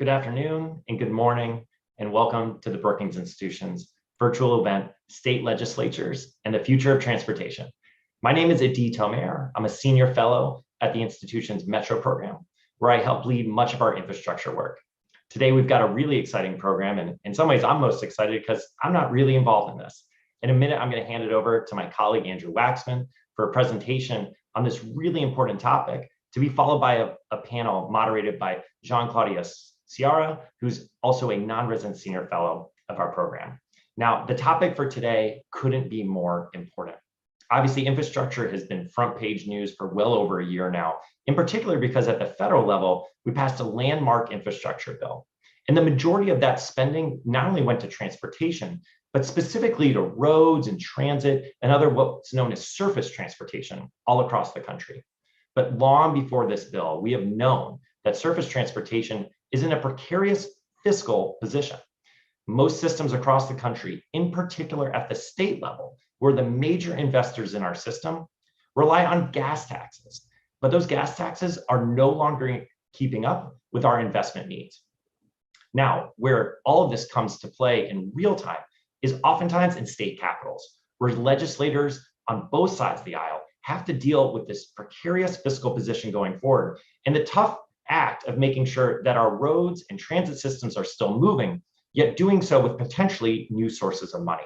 Good afternoon and good morning, and welcome to the Brookings Institution's virtual event, State Legislatures and the Future of Transportation. My name is Adi Tomer. I'm a senior fellow at the institution's Metro program, where I help lead much of our infrastructure work. Today, we've got a really exciting program, and in some ways, I'm most excited because I'm not really involved in this. In a minute, I'm going to hand it over to my colleague, Andrew Waxman, for a presentation on this really important topic, to be followed by a panel moderated by Jean-Claudia Ciara, who's also a non-resident senior fellow of our program. Now, the topic for today couldn't be more important. Obviously, infrastructure has been front page news for well over a year now, in particular because at the federal level, we passed a landmark infrastructure bill. And the majority of that spending not only went to transportation, but specifically to roads and transit and other what's known as surface transportation all across the country. But long before this bill, we have known that surface transportation is in a precarious fiscal position. Most systems across the country, in particular at the state level, where the major investors in our system rely on gas taxes. But those gas taxes are no longer keeping up with our investment needs. Now, where all of this comes to play in real time is oftentimes in state capitals, where legislators on both sides of the aisle have to deal with this precarious fiscal position going forward, and the tough act of making sure that our roads and transit systems are still moving, yet doing so with potentially new sources of money.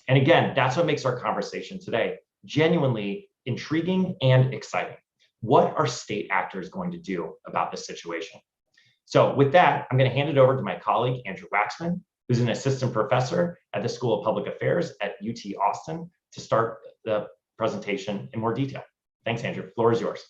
And again, that's what makes our conversation today genuinely intriguing and exciting. What are state actors going to do about this situation? So with that, I'm going to hand it over to my colleague, Andrew Waxman, who's an assistant professor at the School of Public Affairs at UT Austin, to start the presentation in more detail. Thanks, Andrew. The floor is yours.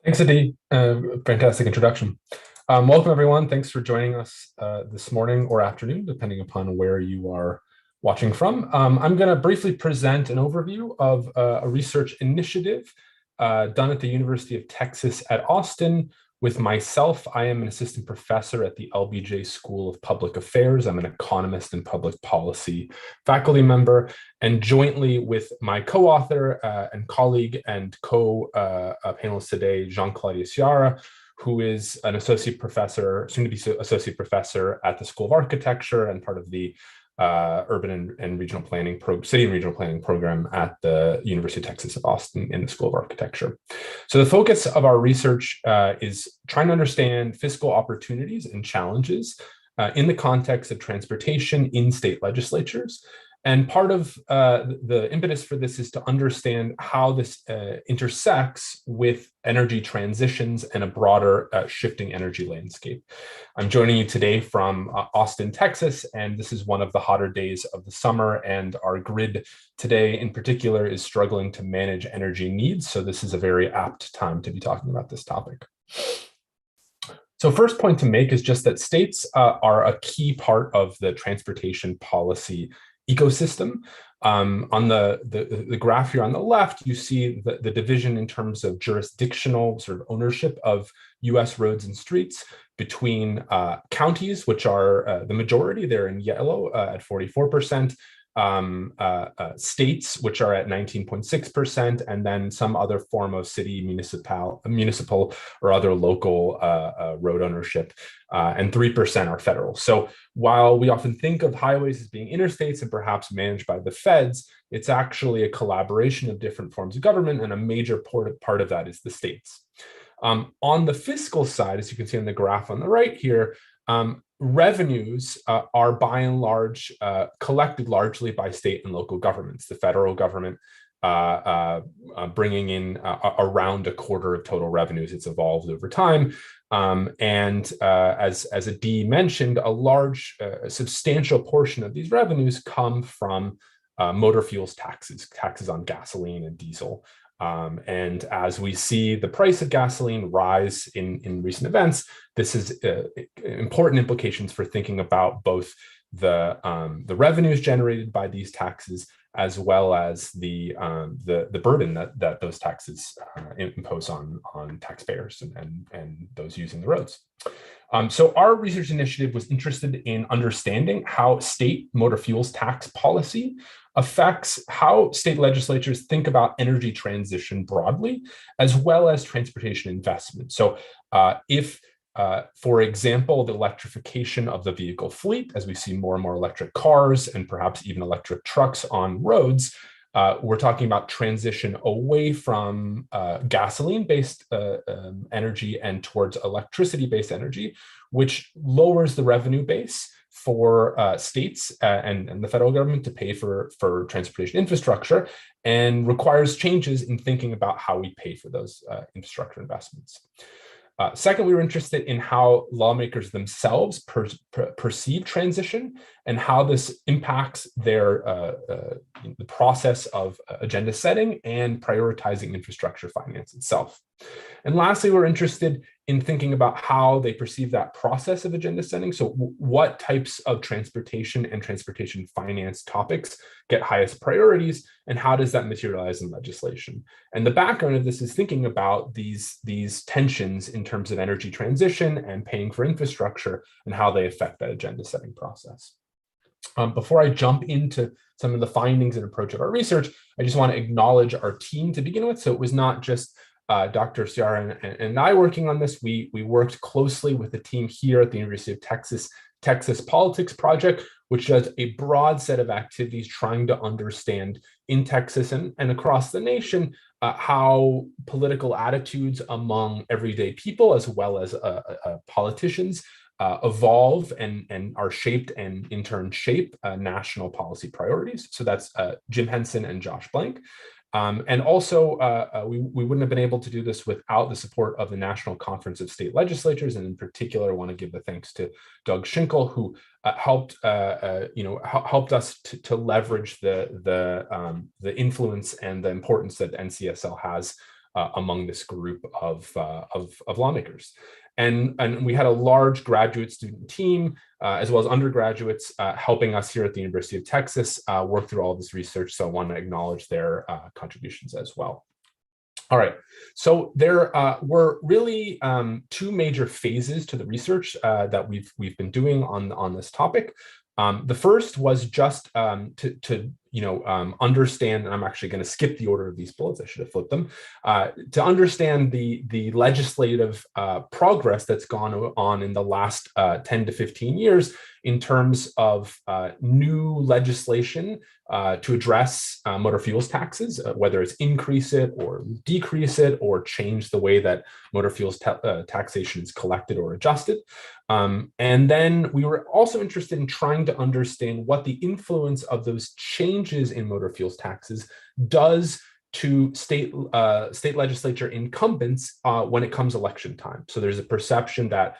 Thanks, Adi. Fantastic introduction. Welcome, everyone. Thanks for joining us this morning or afternoon, depending upon where you are watching from. I'm going to briefly present an overview of a research initiative done at the University of Texas at Austin. With myself, I am an assistant professor at the LBJ School of Public Affairs. I'm an economist and public policy faculty member, and jointly with my co-author and colleague and co-panelist today, Jean-Claudia Ciara, who is an associate professor, soon to be associate professor at the School of Architecture and part of the urban and regional planning city and regional planning program at the University of Texas at Austin in the School of Architecture. So the focus of our research is trying to understand fiscal opportunities and challenges in the context of transportation in state legislatures. And part of the impetus for this is to understand how this intersects with energy transitions and a broader shifting energy landscape. I'm joining you today from Austin, Texas, and this is one of the hotter days of the summer, and our grid today in particular is struggling to manage energy needs. So this is a very apt time to be talking about this topic. So first point to make is just that states are a key part of the transportation policy ecosystem. On the graph here on the left, you see the division in terms of jurisdictional sort of ownership of US roads and streets between counties, which are the majority, they're in yellow at 44%, states, which are at 19.6%, and then some other form of city, municipal or other local road ownership, and 3% are federal. So while we often think of highways as being interstates and perhaps managed by the feds, it's actually a collaboration of different forms of government, and a major part of that is the states. On the fiscal side, as you can see on the graph on the right here, revenues are by and large collected largely by state and local governments. The federal government bringing in around a quarter of total revenues. It's evolved over time. As Adi mentioned, a substantial portion of these revenues come from motor fuels taxes on gasoline and diesel. And as we see the price of gasoline rise in recent events, this has important implications for thinking about both the revenues generated by these taxes, as well as the burden that those taxes impose on taxpayers and those using the roads. So our research initiative was interested in understanding how state motor fuels tax policy affects how state legislatures think about energy transition broadly, as well as transportation investment. So if For example, the electrification of the vehicle fleet, as we see more and more electric cars and perhaps even electric trucks on roads. We're talking about transition away from gasoline-based energy and towards electricity-based energy, which lowers the revenue base for states and the federal government to pay for transportation infrastructure, and requires changes in thinking about how we pay for those infrastructure investments. Second, we were interested in how lawmakers themselves perceive transition and how this impacts the process of agenda setting and prioritizing infrastructure finance itself. And lastly, we're interested in thinking about how they perceive that process of agenda setting. So what types of transportation and transportation finance topics get highest priorities, and how does that materialize in legislation? And the background of this is thinking about these tensions in terms of energy transition and paying for infrastructure and how they affect that agenda setting process. Before I jump into some of the findings and approach of our research, I just want to acknowledge our team to begin with. So it was not just Dr. Ciara and I working on this. We worked closely with the team here at the University of Texas Politics Project, which does a broad set of activities trying to understand in Texas and across the nation how political attitudes among everyday people as well as politicians evolve and are shaped and in turn shape national policy priorities. So that's Jim Henson and Josh Blank. And also, we wouldn't have been able to do this without the support of the National Conference of State Legislators, and in particular, I want to give the thanks to Doug Schinkel, who helped us to leverage the influence and the importance that NCSL has among this group of lawmakers. And we had a large graduate student team, as well as undergraduates helping us here at the University of Texas work through all of this research. So I want to acknowledge their contributions as well. All right, so there were really two major phases to the research that we've been doing on this topic. The first was just to understand, and I'm actually going to skip the order of these bullets, I should have flipped them, to understand the legislative progress that's gone on in the last 10 to 15 years in terms of new legislation to address motor fuels taxes, whether it's increase it or decrease it or change the way that motor fuels taxation is collected or adjusted. And then we were also interested in trying to understand what the influence of those changes in motor fuels taxes does to state legislature incumbents when it comes election time. So there's a perception that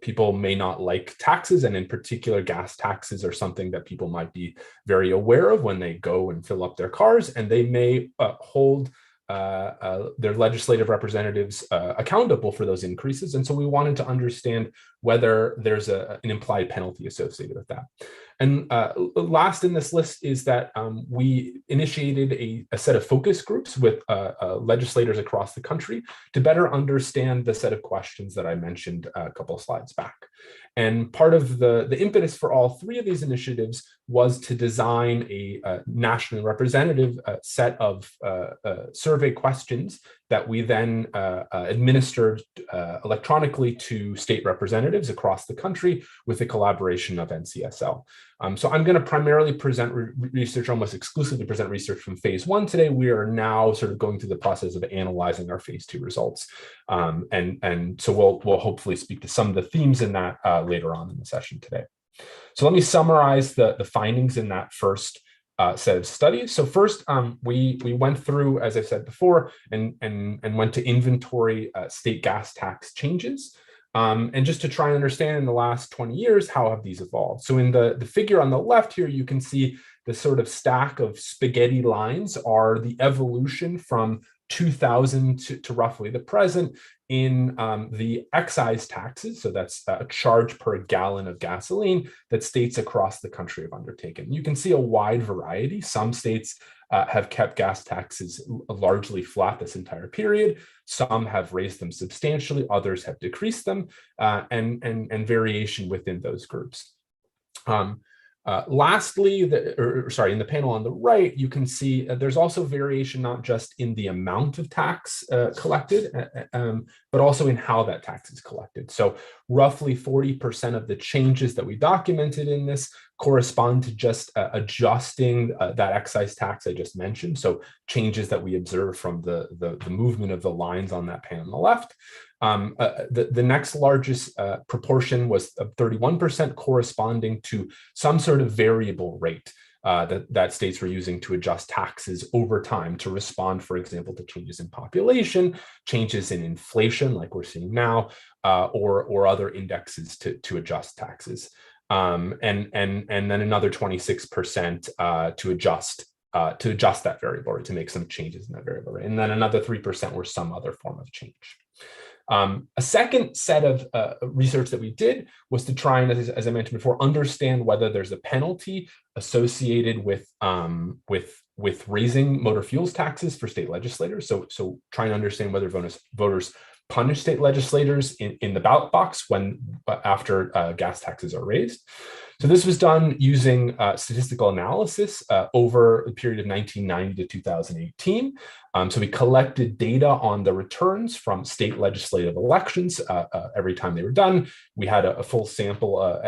people may not like taxes, and in particular, gas taxes are something that people might be very aware of when they go and fill up their cars, and they may hold their legislative representatives accountable for those increases. And so we wanted to understand whether there's an implied penalty associated with that. And last in this list is that we initiated a set of focus groups with legislators across the country to better understand the set of questions that I mentioned a couple of slides back. And part of the impetus for all three of these initiatives was to design a nationally representative set of survey questions that we then administered electronically to state representatives across the country with the collaboration of NCSL. So I'm going to primarily present research, almost exclusively present research from phase 1 today. We are now sort of going through the process of analyzing our phase 2 results. And so we'll hopefully speak to some of the themes in that later on in the session today. So let me summarize the findings in that first set of studies. So first, we went through, as I said before, and went to inventory state gas tax changes. And just to try and understand in the last 20 years, how have these evolved? So in the figure on the left here, you can see the sort of stack of spaghetti lines are the evolution from 2000 to roughly the present in the excise taxes. So that's a charge per gallon of gasoline that states across the country have undertaken. You can see a wide variety. Some states have kept gas taxes largely flat this entire period. Some have raised them substantially, others have decreased them, and variation within those groups. Lastly, in the panel on the right, you can see there's also variation not just in the amount of tax collected, but also in how that tax is collected. So roughly 40% of the changes that we documented in this correspond to just adjusting that excise tax I just mentioned. So changes that we observe from the movement of the lines on that panel on the left. The next largest proportion was 31% corresponding to some sort of variable rate that states were using to adjust taxes over time to respond, for example, to changes in population, changes in inflation, like we're seeing now, or other indexes to adjust taxes. And then another 26% to adjust that variable rate, to make some changes in that variable rate. And then another 3% were some other form of change. A second set of research that we did was to try and, as I mentioned before, understand whether there's a penalty associated with raising motor fuels taxes for state legislators. So trying to understand whether voters punish state legislators in the ballot box after gas taxes are raised. So this was done using statistical analysis over a period of 1990 to 2018. So we collected data on the returns from state legislative elections every time they were done. We had a full sample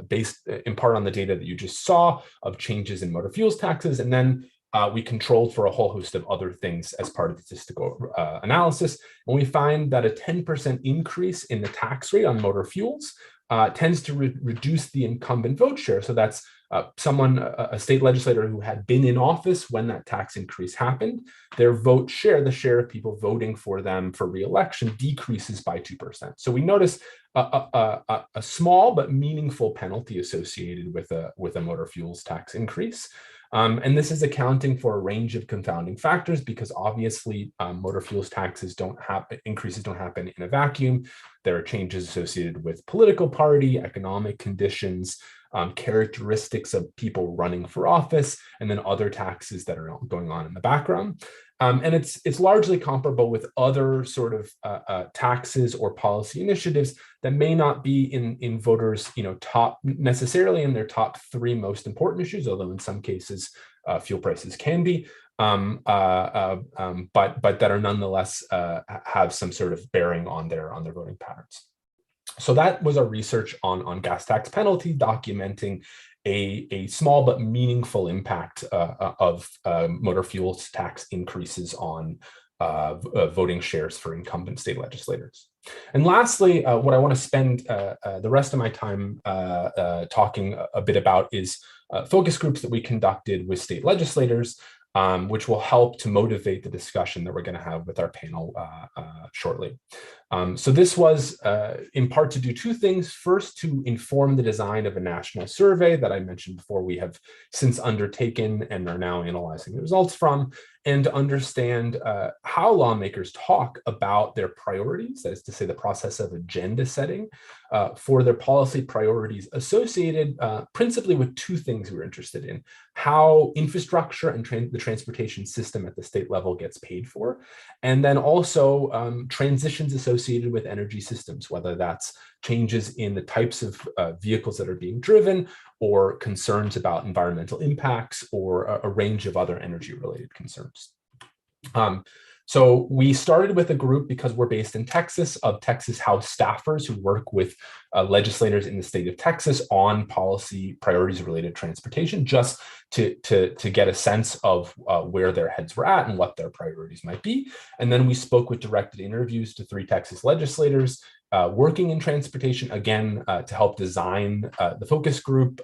based in part on the data that you just saw of changes in motor fuels taxes. And then we controlled for a whole host of other things as part of the statistical analysis. And we find that a 10% increase in the tax rate on motor fuels tends to reduce the incumbent vote share. So that's a state legislator who had been in office when that tax increase happened, their vote share, the share of people voting for them for re-election, decreases by 2%. So we notice a small but meaningful penalty associated with a motor fuels tax increase. And this is accounting for a range of confounding factors, because obviously motor fuels taxes increases don't happen in a vacuum. There are changes associated with political party, economic conditions, characteristics of people running for office, and then other taxes that are going on in the background. And it's largely comparable with other sort of taxes or policy initiatives that may not be in voters, top necessarily in their top 3 most important issues, although in some cases fuel prices can be, but that are nonetheless have some sort of bearing on their voting patterns. So that was our research on gas tax penalty, documenting a small but meaningful impact of motor fuels tax increases on voting shares for incumbent state legislators. And lastly, what I want to spend the rest of my time talking a bit about is focus groups that we conducted with state legislators, which will help to motivate the discussion that we're going to have with our panel shortly. So this was in part to do 2 things. First, to inform the design of a national survey that I mentioned before we have since undertaken and are now analyzing the results from, and to understand how lawmakers talk about their priorities, that is to say the process of agenda setting for their policy priorities associated principally with 2 things we're interested in: how infrastructure and the transportation system at the state level gets paid for, and then also transitions associated with energy systems, whether that's changes in the types of vehicles that are being driven, or concerns about environmental impacts, or a range of other energy-related concerns. So we started with a group, because we're based in Texas, of Texas House staffers who work with legislators in the state of Texas on policy priorities related to transportation, just to get a sense of where their heads were at and what their priorities might be. And then we spoke with directed interviews to 3 Texas legislators working in transportation, again, to help design the focus group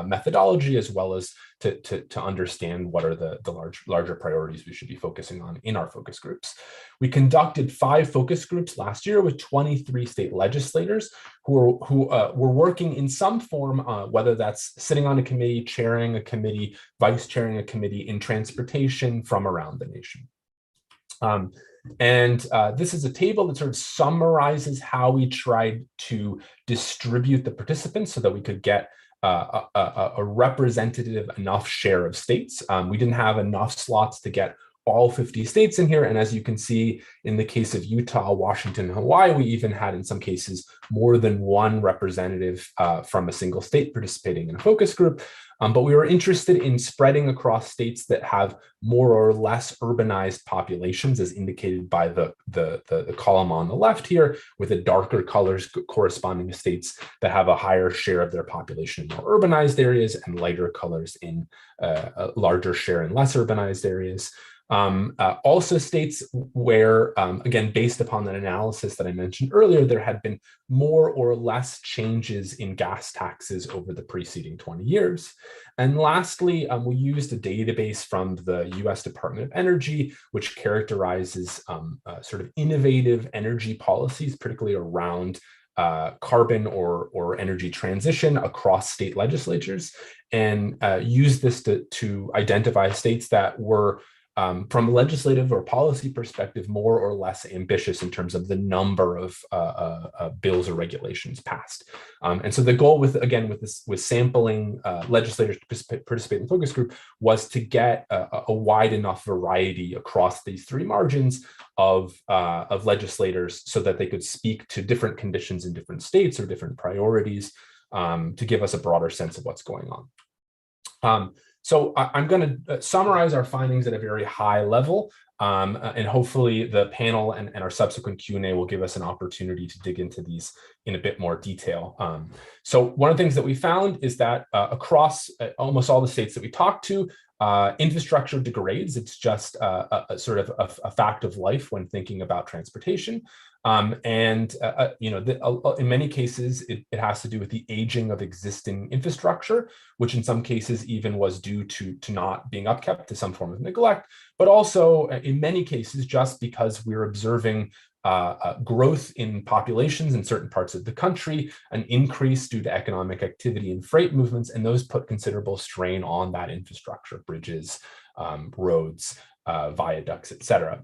methodology, as well as to understand what are the larger priorities we should be focusing on in our focus groups. We conducted 5 focus groups last year with 23 state legislators who were working in some form, whether that's sitting on a committee, chairing a committee, vice chairing a committee in transportation from around the nation. And this is a table that sort of summarizes how we tried to distribute the participants so that we could get a representative enough share of states. We didn't have enough slots to get all 50 states in here. And as you can see, in the case of Utah, Washington, and Hawaii, we even had, in some cases, more than one representative from a single state participating in a focus group. But we were interested in spreading across states that have more or less urbanized populations, as indicated by the column on the left here, with the darker colors corresponding to states that have a higher share of their population in more urbanized areas, and lighter colors in a larger share in less urbanized areas. Also states where, again, based upon that analysis that I mentioned earlier, there had been more or less changes in gas taxes over the preceding 20 years. And lastly, we used a database from the US Department of Energy, which characterizes sort of innovative energy policies, particularly around carbon or energy transition across state legislatures, and use this to identify states that were from a legislative or policy perspective, more or less ambitious in terms of the number of bills or regulations passed. And so the goal with sampling legislators to participate in the focus group was to get a wide enough variety across these three margins of legislators, so that they could speak to different conditions in different states or different priorities, to give us a broader sense of what's going on. So I'm going to summarize our findings at a very high level, and hopefully the panel and our subsequent Q&A will give us an opportunity to dig into these in a bit more detail. So one of the things that we found is that across almost all the states that we talked to, infrastructure degrades. It's just a sort of a fact of life when thinking about transportation. In many cases, it has to do with the aging of existing infrastructure, which in some cases even was due to not being upkept, to some form of neglect, but also in many cases, just because we're observing growth in populations in certain parts of the country, an increase due to economic activity and freight movements, and those put considerable strain on that infrastructure, bridges, roads, viaducts, et cetera.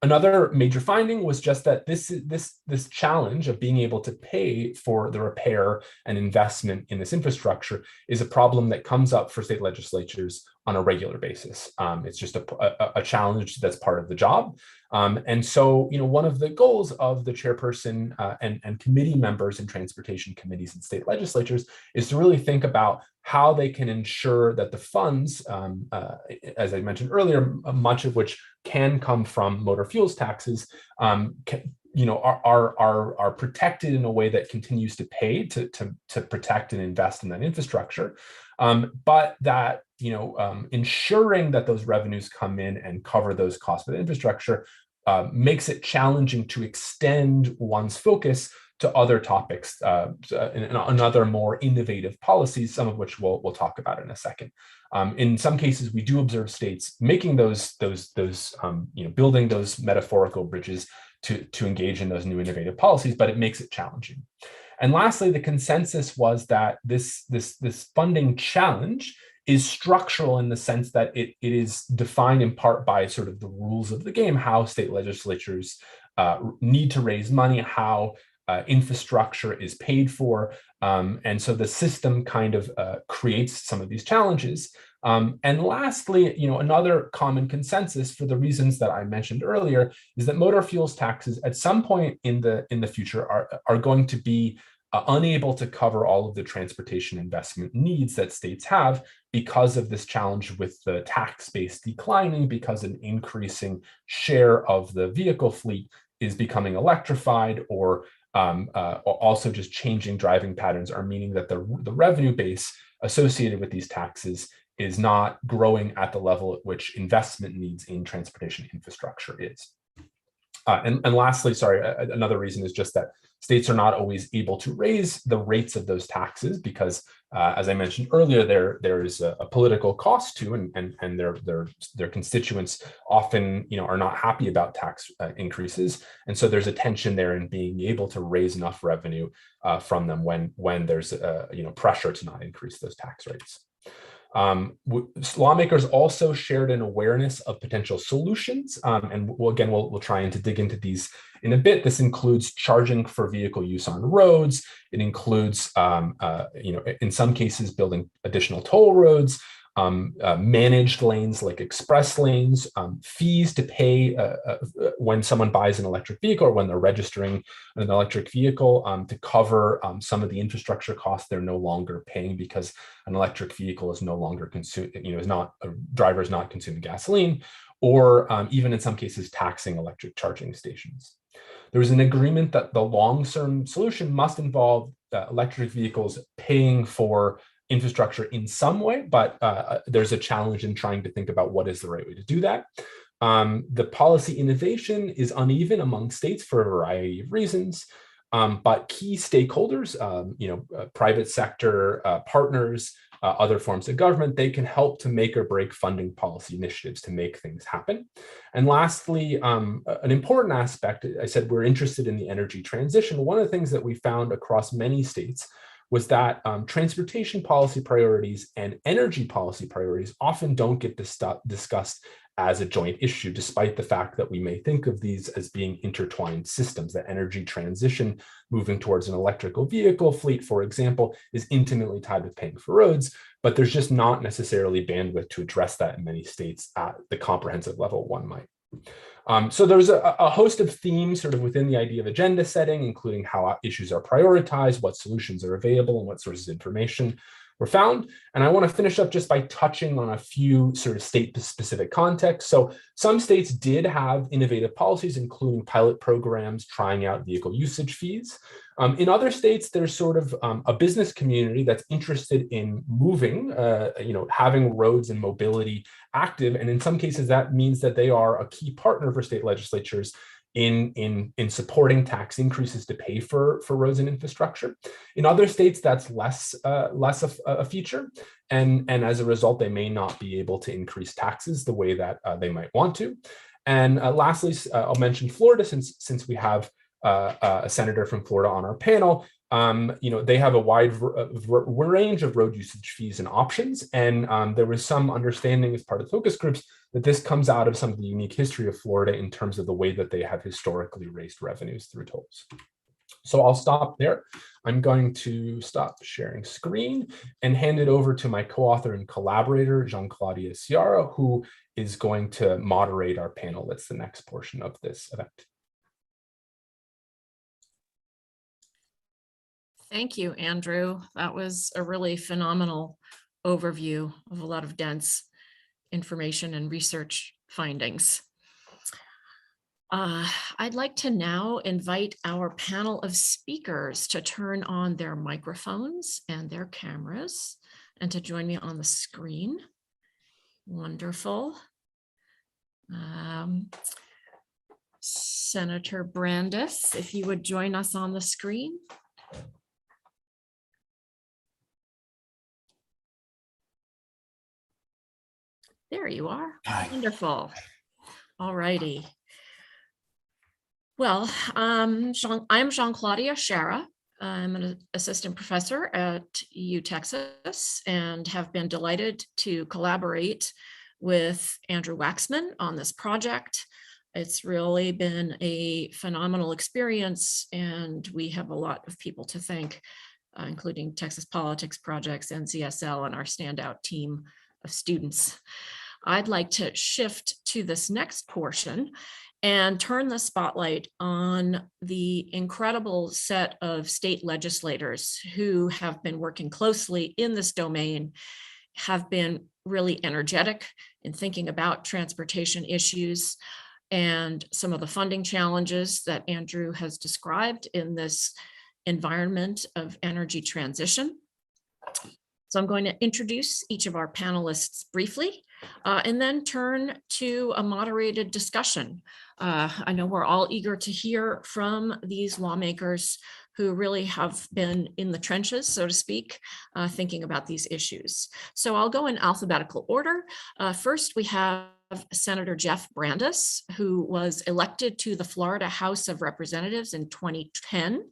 Another major finding was just that this challenge of being able to pay for the repair and investment in this infrastructure is a problem that comes up for state legislatures on a regular basis. It's just a challenge that's part of the job. And so, one of the goals of the chairperson and committee members in transportation committees and state legislatures is to really think about how they can ensure that the funds, as I mentioned earlier, much of which can come from motor fuels taxes, are protected in a way that continues to pay to protect and invest in that infrastructure, but that ensuring that those revenues come in and cover those costs of the infrastructure makes it challenging to extend one's focus to other topics and other more innovative policies, some of which we'll talk about in a second. In some cases, we do observe states making building those metaphorical bridges to engage in those new innovative policies, but it makes it challenging. And lastly, the consensus was that this funding challenge is structural in the sense that it is defined in part by sort of the rules of the game, how state legislatures need to raise money, how infrastructure is paid for. And so the system kind of creates some of these challenges. And lastly, another common consensus for the reasons that I mentioned earlier is that motor fuels taxes at some point in the future are going to be unable to cover all of the transportation investment needs that states have because of this challenge with the tax base declining, because an increasing share of the vehicle fleet is becoming electrified, or also just changing driving patterns are meaning that the revenue base associated with these taxes is not growing at the level at which investment needs in transportation infrastructure is. And lastly, another reason is just that states are not always able to raise the rates of those taxes because, as I mentioned earlier, there is a political cost to, and their constituents often are not happy about tax increases, and so there's a tension there in being able to raise enough revenue from them when there's pressure to not increase those tax rates. Lawmakers also shared an awareness of potential solutions, and we'll try to dig into these in a bit. This includes charging for vehicle use on roads. It includes, in some cases, building additional toll roads, managed lanes like express lanes, fees to pay when someone buys an electric vehicle or when they're registering an electric vehicle to cover some of the infrastructure costs they're no longer paying because an electric vehicle is no longer a driver is not consuming gasoline, or even in some cases taxing electric charging stations. There was an agreement that the long-term solution must involve electric vehicles paying for infrastructure in some way, but there's a challenge in trying to think about what is the right way to do that. The policy innovation is uneven among states for a variety of reasons, but key stakeholders, private sector partners, other forms of government, they can help to make or break funding policy initiatives to make things happen. And lastly, an important aspect, I said we're interested in the energy transition. One of the things that we found across many states was that transportation policy priorities and energy policy priorities often don't get discussed as a joint issue, despite the fact that we may think of these as being intertwined systems. That energy transition, moving towards an electrical vehicle fleet, for example, is intimately tied with paying for roads, but there's just not necessarily bandwidth to address that in many states at the comprehensive level one might. So there's a host of themes sort of within the idea of agenda setting, including how issues are prioritized, what solutions are available, and what sources of information were found. And I want to finish up just by touching on a few sort of state-specific contexts. So some states did have innovative policies, including pilot programs trying out vehicle usage fees. In other states, there's sort of a business community that's interested in moving, having roads and mobility active. And in some cases, that means that they are a key partner for state legislatures in supporting tax increases to pay for roads and infrastructure. In other states, that's less of a feature. And as a result, they may not be able to increase taxes the way that they might want to. And lastly, I'll mention Florida, since we have a senator from Florida on our panel. They have a wide range of road usage fees and options. And there was some understanding as part of focus groups that this comes out of some of the unique history of Florida in terms of the way that they have historically raised revenues through tolls. So I'll stop there. I'm going to stop sharing screen and hand it over to my co-author and collaborator, Jean-Claudia Ciara, who is going to moderate our panel. That's the next portion of this event. Thank you, Andrew. That was a really phenomenal overview of a lot of dense information and research findings. I'd like to now invite our panel of speakers to turn on their microphones and their cameras and to join me on the screen. Wonderful. Senator Brandes, if you would join us on the screen. There you are. Hi. Wonderful. All righty. Well, I'm Jean-Claudia Ciara. I'm an assistant professor at U Texas and have been delighted to collaborate with Andrew Waxman on this project. It's really been a phenomenal experience, and we have a lot of people to thank, including Texas Politics Projects, NCSL, and our standout team of students. I'd like to shift to this next portion and turn the spotlight on the incredible set of state legislators who have been working closely in this domain, have been really energetic in thinking about transportation issues and some of the funding challenges that Andrew has described in this environment of energy transition. So I'm going to introduce each of our panelists briefly and then turn to a moderated discussion. I know we're all eager to hear from these lawmakers who really have been in the trenches, so to speak, thinking about these issues. So I'll go in alphabetical order. First, we have Senator Jeff Brandes, who was elected to the Florida House of Representatives in 2010.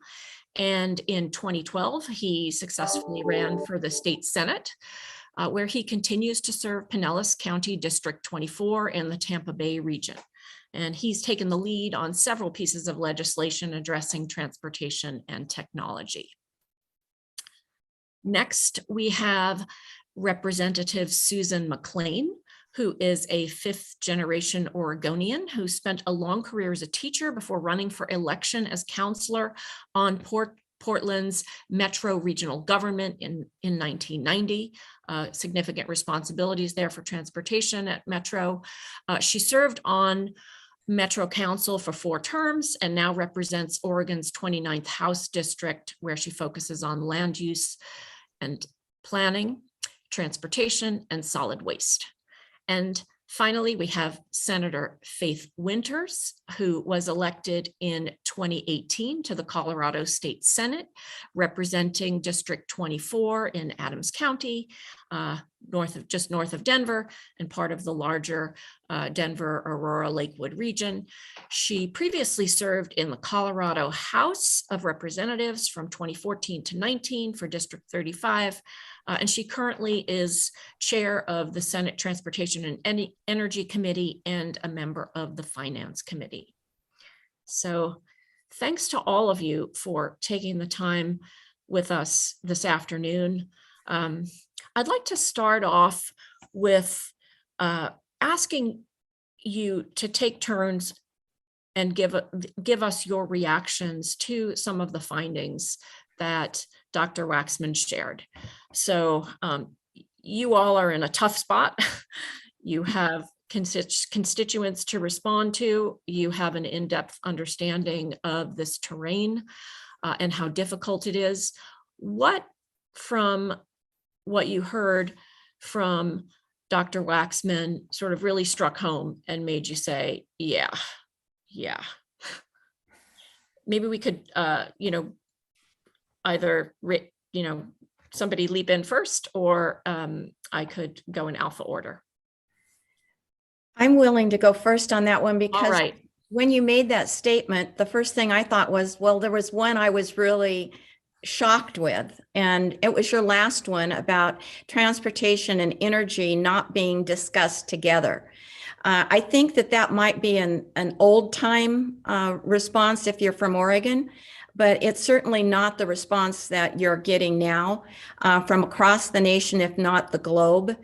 And in 2012, he successfully ran for the state Senate, where he continues to serve Pinellas County District 24 in the Tampa Bay region. And he's taken the lead on several pieces of legislation addressing transportation and technology. Next, we have Representative Susan Mclean, who is a fifth-generation Oregonian who spent a long career as a teacher before running for election as counselor on Portland's Metro regional government in 1990. Significant responsibilities there for transportation at Metro. She served on Metro Council for 4 terms and now represents Oregon's 29th House District, where she focuses on land use and planning, transportation, and solid waste. And finally, we have Senator Faith Winters, who was elected in 2018 to the Colorado State Senate, representing District 24 in Adams County, just north of Denver, and part of the larger Denver, Aurora, Lakewood region. She previously served in the Colorado House of Representatives from 2014 to 19 for District 35. And she currently is chair of the Senate Transportation and Energy Committee and a member of the Finance Committee. So thanks to all of you for taking the time with us this afternoon. I'd like to start off with asking you to take turns and give us your reactions to some of the findings that Dr. Waxman shared. So you all are in a tough spot. You have constituents to respond to. You have an in-depth understanding of this terrain and how difficult it is. What from what you heard from Dr. Waxman sort of really struck home and made you say, yeah. Maybe we could, either, somebody leap in first, or I could go in alpha order. I'm willing to go first on that one, All because right. when you made that statement, the first thing I thought was, well, there was one I was really shocked with, and it was your last one about transportation and energy not being discussed together. I think that might be an old time response if you're from Oregon, but it's certainly not the response that you're getting now from across the nation, if not the globe.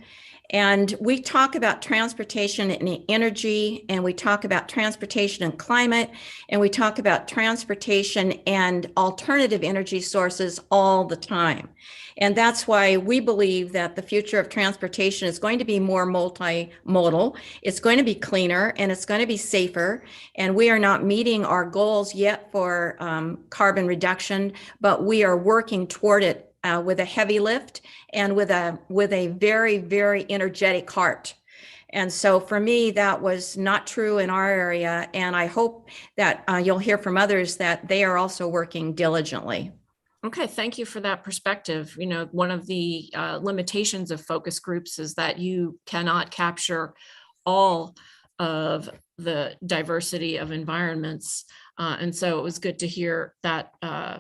And we talk about transportation and energy, and we talk about transportation and climate, and we talk about transportation and alternative energy sources all the time. And that's why we believe that the future of transportation is going to be more multimodal. It's going to be cleaner, and it's going to be safer. And we are not meeting our goals yet for carbon reduction, but we are working toward it with a heavy lift and with a very, very energetic heart. And so for me, that was not true in our area. And I hope that you'll hear from others that they are also working diligently. Okay, thank you for that perspective. One of the limitations of focus groups is that you cannot capture all of the diversity of environments. And so it was good to hear that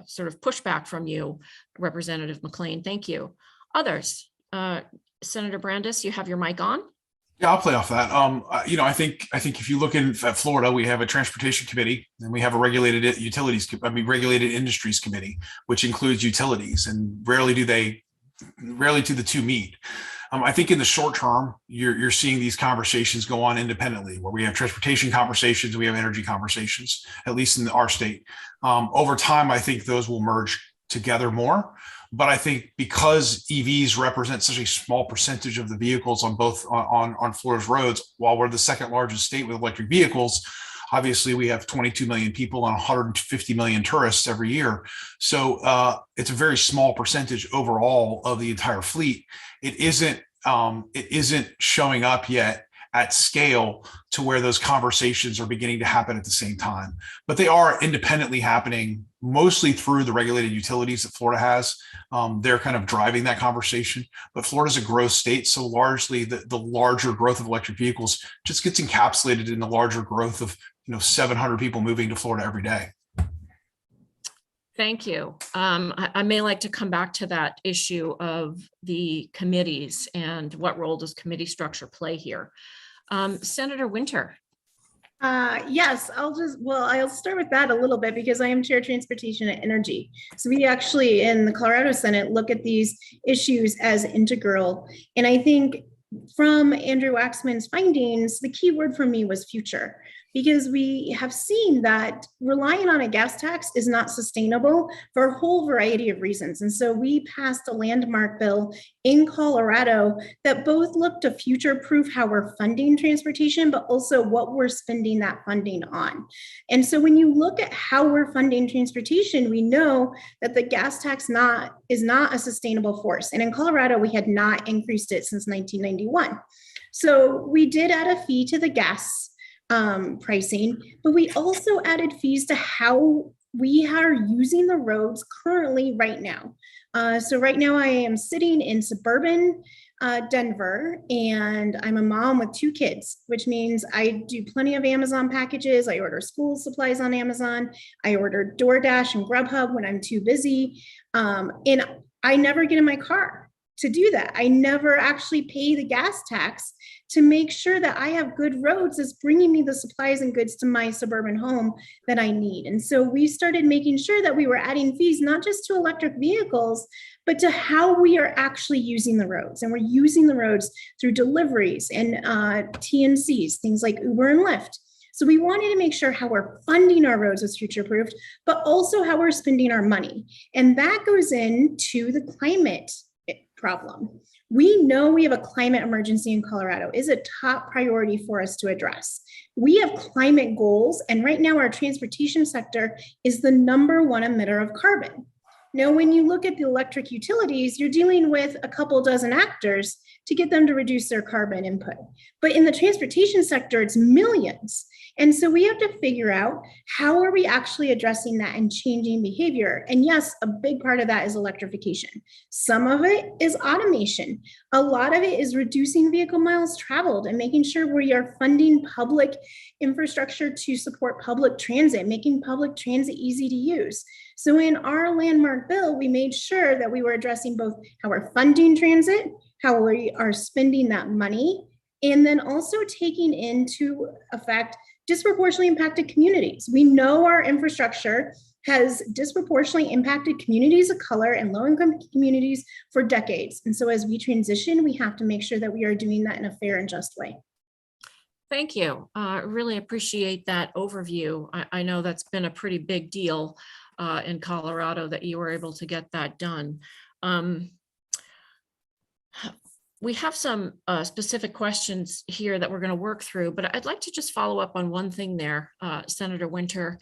sort of pushback from you, Representative Mclean. Thank you. Others, Senator Brandis, you have your mic on. Yeah, I'll play off that. I think if you look at Florida, we have a transportation committee, and we have a regulated industries committee, which includes utilities, and rarely do the two meet. I think in the short term, you're seeing these conversations go on independently, where we have transportation conversations, we have energy conversations, at least in our state. Over time, I think those will merge together more. But I think because EVs represent such a small percentage of the vehicles on Florida's roads, while we're the second largest state with electric vehicles, obviously we have 22 million people and 150 million tourists every year. So it's a very small percentage overall of the entire fleet. It isn't showing up yet at scale to where those conversations are beginning to happen at the same time. But they are independently happening, mostly through the regulated utilities that Florida has. They're kind of driving that conversation. But Florida's a growth state, so largely the larger growth of electric vehicles just gets encapsulated in the larger growth of 700 people moving to Florida every day. Thank you. I may like to come back to that issue of the committees and what role does committee structure play here. Senator Winter. Yes, I'll start with that a little bit because I am Chair of Transportation and Energy. So we actually in the Colorado Senate look at these issues as integral. And I think from Andrew Waxman's findings, the key word for me was future, because we have seen that relying on a gas tax is not sustainable for a whole variety of reasons. And so we passed a landmark bill in Colorado that both look to future-proof how we're funding transportation, but also what we're spending that funding on. And so when you look at how we're funding transportation, we know that the gas tax is not a sustainable force. And in Colorado, we had not increased it since 1991. So we did add a fee to the gas pricing, but we also added fees to how we are using the roads currently right now. So right now I am sitting in suburban Denver, and I'm a mom with 2 kids, which means I do plenty of Amazon packages. I order school supplies on Amazon. I order DoorDash and Grubhub when I'm too busy. And I never get in my car to do that. I never actually pay the gas tax to make sure that I have good roads that's bringing me the supplies and goods to my suburban home that I need. And so we started making sure that we were adding fees, not just to electric vehicles, but to how we are actually using the roads. And we're using the roads through deliveries and TNCs, things like Uber and Lyft. So we wanted to make sure how we're funding our roads is future-proofed, but also how we're spending our money. And that goes into the climate problem. We know we have a climate emergency in Colorado. Is a top priority for us to address. We have climate goals, and right now our transportation sector is the #1 emitter of carbon. Now, when you look at the electric utilities, you're dealing with a couple dozen actors to get them to reduce their carbon input. But in the transportation sector, it's millions. And so we have to figure out how are we actually addressing that and changing behavior. And yes, a big part of that is electrification. Some of it is automation. A lot of it is reducing vehicle miles traveled and making sure we are funding public infrastructure to support public transit, making public transit easy to use. So in our landmark bill, we made sure that we were addressing both how we're funding transit, how we are spending that money, and then also taking into effect disproportionately impacted communities. We know our infrastructure has disproportionately impacted communities of color and low-income communities for decades. And so as we transition, we have to make sure that we are doing that in a fair and just way. Thank you. Really appreciate that overview. I know that's been a pretty big deal in Colorado that you were able to get that done. We have some specific questions here that we're going to work through, but I'd like to just follow up on one thing there, Senator Winter.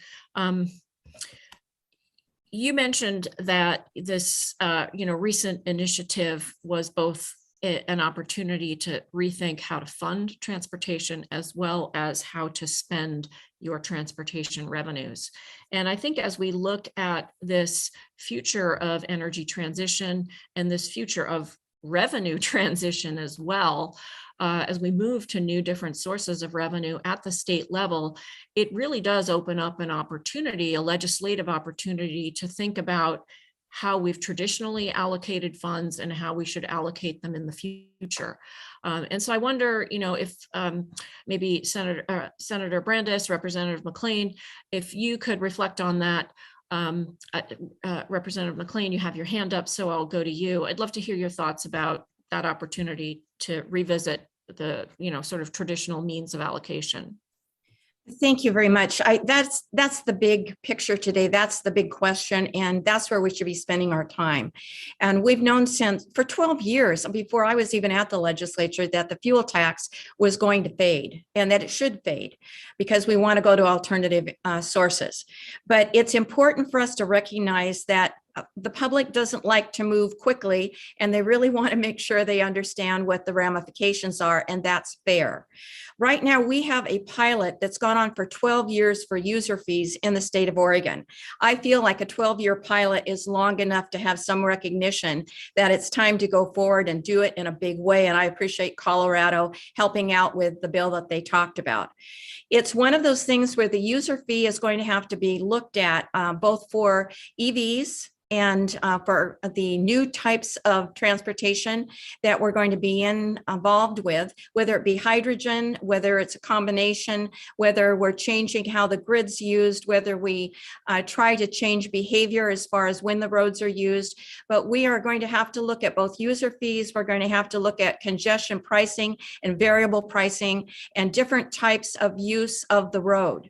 You mentioned that this recent initiative was both an opportunity to rethink how to fund transportation as well as how to spend your transportation revenues. And I think as we look at this future of energy transition and this future of revenue transition as well, as we move to new different sources of revenue at the state level, it really does open up an opportunity, a legislative opportunity to think about how we've traditionally allocated funds and how we should allocate them in the future. And so I wonder, if maybe Senator Brandes, Representative Mclean, if you could reflect on that. Representative Mclean, you have your hand up, so I'll go to you. I'd love to hear your thoughts about that opportunity to revisit the, sort of traditional means of allocation. Thank you very much. That's the big picture today. That's the big question, and that's where we should be spending our time. And we've known for 12 years, before I was even at the legislature, that the fuel tax was going to fade and that it should fade because we want to go to alternative sources. But it's important for us to recognize that the public doesn't like to move quickly, and they really want to make sure they understand what the ramifications are, and that's fair. Right now, we have a pilot that's gone on for 12 years for user fees in the state of Oregon. I feel like a 12-year pilot is long enough to have some recognition that it's time to go forward and do it in a big way, and I appreciate Colorado helping out with the bill that they talked about. it's one of those things where the user fee is going to have to be looked at both for EVs and for the new types of transportation that we're going to be involved with, whether it be hydrogen, whether it's a combination, whether we're changing how the grid's used, whether we try to change behavior as far as when the roads are used. But we are going to have to look at both user fees. We're going to have to look at congestion pricing and variable pricing and different types of use of the road.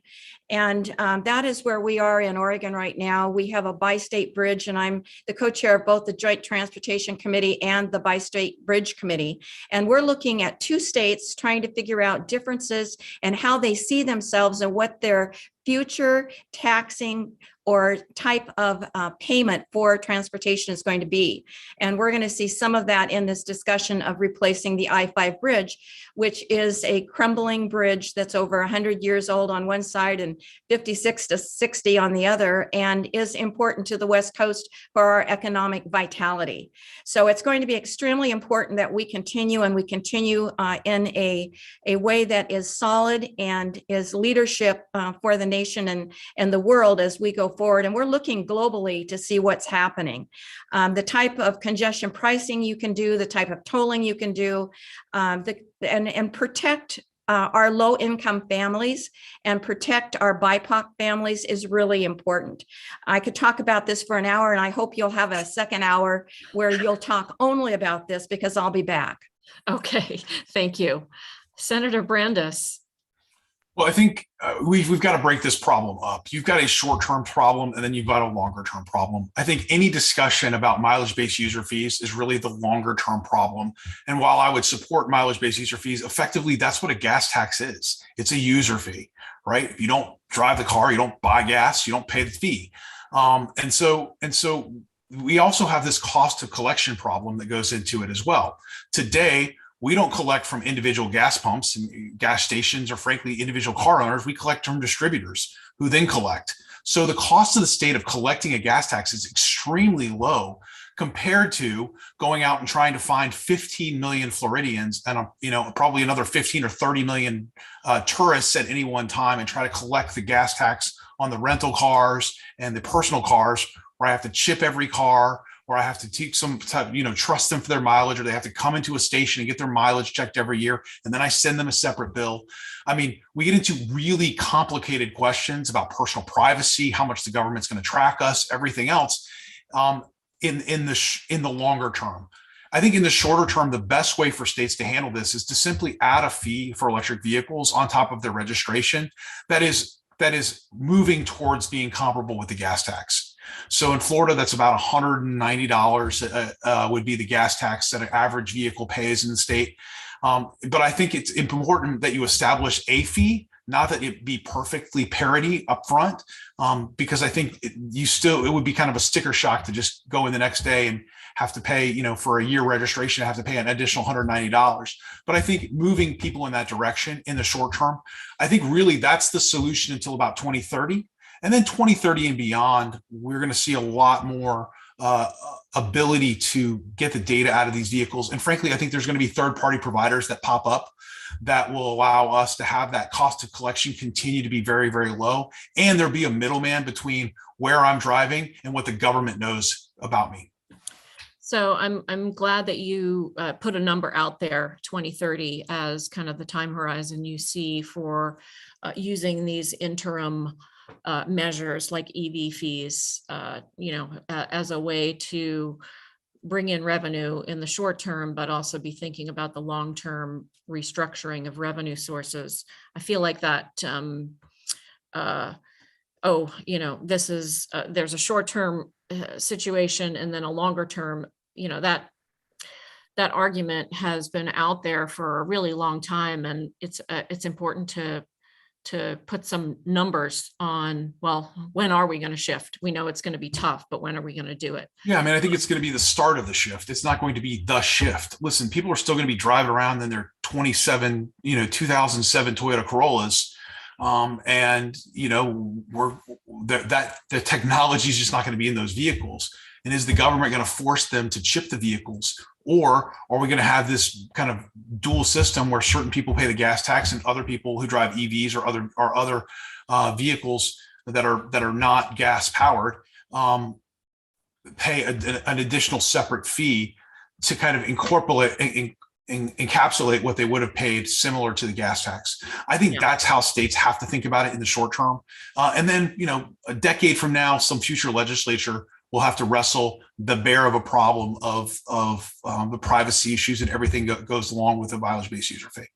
And that is where we are in Oregon right now. We have a bi-state bridge, and I'm the co-chair of both the Joint Transportation Committee and the Bi-State Bridge Committee. And we're looking at two states trying to figure out differences and how they see themselves and what their future taxing or type of payment for transportation is going to be. And we're going to see some of that in this discussion of replacing the I-5 bridge, which is a crumbling bridge that's over 100 years old on one side and 56 to 60 on the other, and is important to the West Coast for our economic vitality. So it's going to be extremely important that we continue, and we continue in a way that is solid and is leadership for the nation and the world as we go forward. And we're looking globally to see what's happening. The type of congestion pricing you can do, the type of tolling you can do, and protect our low-income families and protect our BIPOC families is really important. I could talk about this for an hour, and I hope you'll have a second hour where you'll talk only about this, because I'll be back. Okay, thank you. Senator Brandes. Well, I think we've got to break this problem up. You've got a short-term problem, and then you've got a longer-term problem. I think any discussion about mileage-based user fees is really the longer-term problem. And while I would support mileage-based user fees, effectively, that's what a gas tax is. It's a user fee, right? If you don't drive the car, you don't buy gas, you don't pay the fee. And so we also have this cost of collection problem that goes into it as well. Today, we don't collect from individual gas pumps and gas stations, or frankly, individual car owners. We collect from distributors who then collect. So the cost of the state of collecting a gas tax is extremely low compared to going out and trying to find 15 million Floridians and probably another 15 or 30 million tourists at any one time and try to collect the gas tax on the rental cars and the personal cars, where I have to chip every car, or I have to teach some type, trust them for their mileage, or they have to come into a station and get their mileage checked every year, and then I send them a separate bill. I mean, we get into really complicated questions about personal privacy, how much the government's going to track us, everything else. In the longer term, I think in the shorter term, the best way for states to handle this is to simply add a fee for electric vehicles on top of their registration that is moving towards being comparable with the gas tax. So in Florida, that's about $190 would be the gas tax that an average vehicle pays in the state. But I think it's important that you establish a fee, not that it be perfectly parity up front, because I think it would be kind of a sticker shock to just go in the next day and have to pay, for a year registration, have to pay an additional $190. But I think moving people in that direction in the short term, I think really that's the solution until about 2030. And then 2030 and beyond, we're going to see a lot more ability to get the data out of these vehicles. And frankly, I think there's going to be third-party providers that pop up that will allow us to have that cost of collection continue to be very, very low. And there'll be a middleman between where I'm driving and what the government knows about me. So I'm glad that you put a number out there, 2030, as kind of the time horizon you see for using these interim measures like EV fees, as a way to bring in revenue in the short term, but also be thinking about the long-term restructuring of revenue sources. I feel like that, this is, there's a short-term situation and then a longer term, that argument has been out there for a really long time. And it's important to put some numbers on, well, when are we going to shift? We know it's going to be tough, but when are we going to do it? Yeah, I mean, I think it's going to be the start of the shift. It's not going to be the shift. Listen, people are still going to be driving around in their 2007 Toyota Corollas. The technology is just not going to be in those vehicles. And is the government going to force them to chip the vehicles? Or are we going to have this kind of dual system where certain people pay the gas tax and other people who drive EVs or other vehicles that are not gas powered pay an additional separate fee to kind of encapsulate what they would have paid similar to the gas tax? I think that's how states have to think about it in the short term. And then, a decade from now, some future legislature will have to wrestle the bear of a problem of the privacy issues and everything that goes along with the mileage-based user fee.